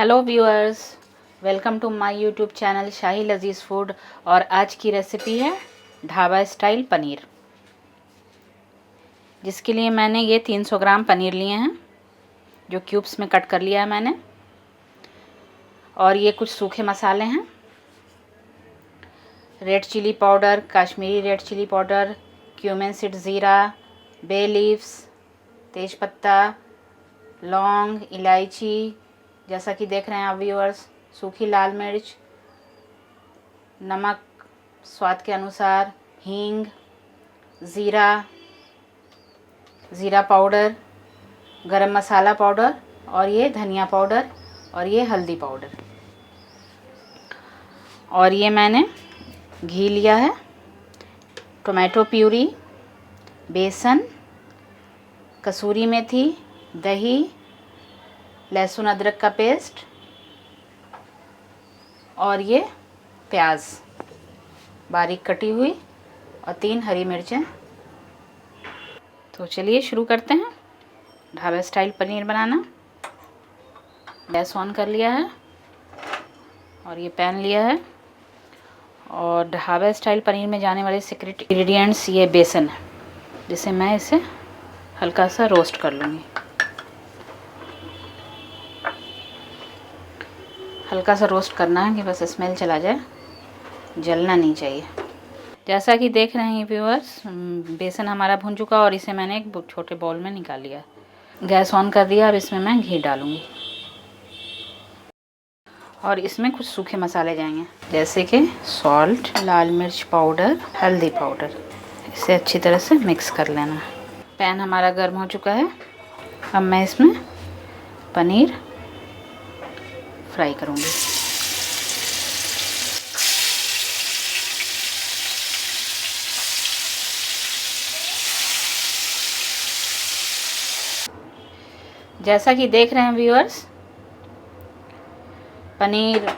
Hello viewers, welcome to my YouTube channel Shahi Lazeez food. और आज की रेसिपी है ढाबा स्टाइल पनीर, जिसके लिए मैंने ये 300 ग्राम पनीर लिए हैं जो क्यूब्स में कट कर लिया है मैंने। और ये कुछ सूखे मसाले हैं, red chilli powder, Kashmiri red chilli powder, cumin seed, ज़ीरा, बे लीव्स, तेज़पत्ता, लौंग, इलायची, जैसा कि देख रहे हैं आप व्यूअर्स, सूखी लाल मिर्च, नमक स्वाद के अनुसार, हींग, ज़ीरा पाउडर, गरम मसाला पाउडर, और ये धनिया पाउडर, और ये हल्दी पाउडर। और ये मैंने घी लिया है, टोमेटो प्यूरी, बेसन, कसूरी मेथी, दही, लहसुन अदरक का पेस्ट, और ये प्याज बारीक कटी हुई, और 3 हरी मिर्चें। तो चलिए शुरू करते हैं dhaba style paneer banana. Gas on कर लिया है और ये पैन लिया है। और ढाबा स्टाइल पनीर में जाने वाले सीक्रेट इंग्रेडिएंट्स ये बेसन है, जिसे मैं इसे हल्का सा रोस्ट कर लूँगी। हल्का सा रोस्ट करना है कि बस स्मेल चला जाए, जलना नहीं चाहिए। जैसा कि देख रहे हैं व्यूअर्स, बेसन हमारा भुन चुका और इसे मैंने एक छोटे बाउल में निकाल लिया। गैस ऑन कर दिया। अब इसमें मैं घी डालूंगी और इसमें कुछ सूखे मसाले जाएंगे, जैसे कि सॉल्ट, लाल मिर्च पाउडर, हल्दी पाउडर। इसे अच्छी तरह से मिक्स कर लेना। पैन हमारा गर्म हो चुका है। अब मैं इसमें पनीर फ्राई करूंगी। जैसा कि देख रहे हैं व्यूअर्स, पनीर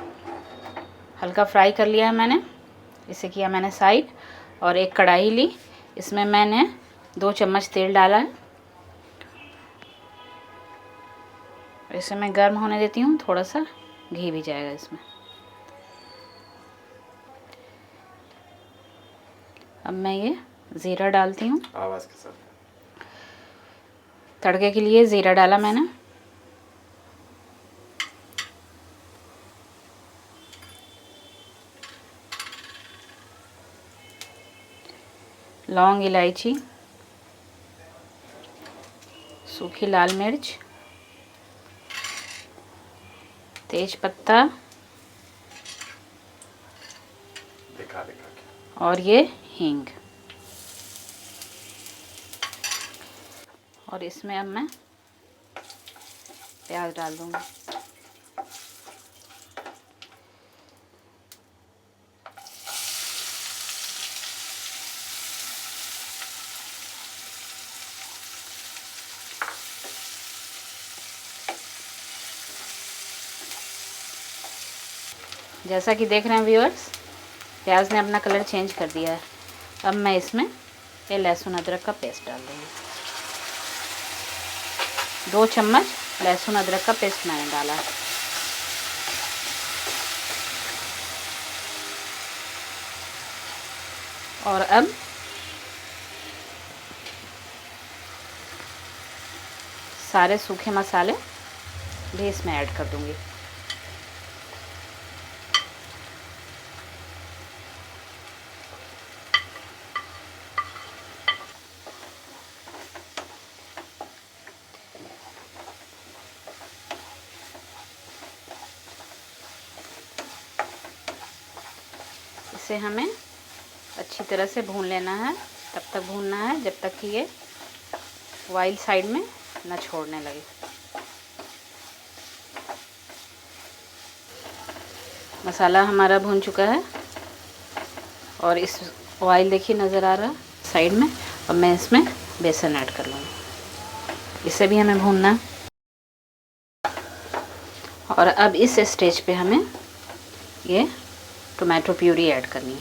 हल्का फ्राई कर लिया है मैंने। इसे किया मैंने साइड। और एक कढ़ाई ली, इसमें मैंने 2 चम्मच तेल डाला है। इसे मैं गर्म होने देती हूँ, थोड़ा सा घी भी जाएगा इसमें। अब मैं ये ज़ीरा डालती हूँ। आवाज़ के साथ तड़के के लिए ज़ीरा डाला मैंने। लौंग, इलायची, सूखी लाल मिर्च, तेज पत्ता, दिखा के और ये हींग। और इसमें अब मैं प्याज डाल दूँगी। जैसा कि देख रहे हैं व्यूअर्स, प्याज ने अपना कलर चेंज कर दिया है। अब मैं इसमें ये लहसुन अदरक का पेस्ट डाल दूँगी। 2 चम्मच लहसुन अदरक का पेस्ट मैंने डाला है। और अब सारे सूखे मसाले भी इसमें ऐड कर दूँगी। इसे हमें अच्छी तरह से भून लेना है। तब तक भूनना है जब तक कि ये ऑयल साइड में न छोड़ने लगे। मसाला हमारा भून चुका है और इस ऑयल देखिए नज़र आ रहा है साइड में। अब मैं इसमें बेसन ऐड कर लूँगी। इसे भी हमें भूनना है। और अब इस स्टेज पे हमें ये टोमेटो प्यूरी ऐड करनी है।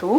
2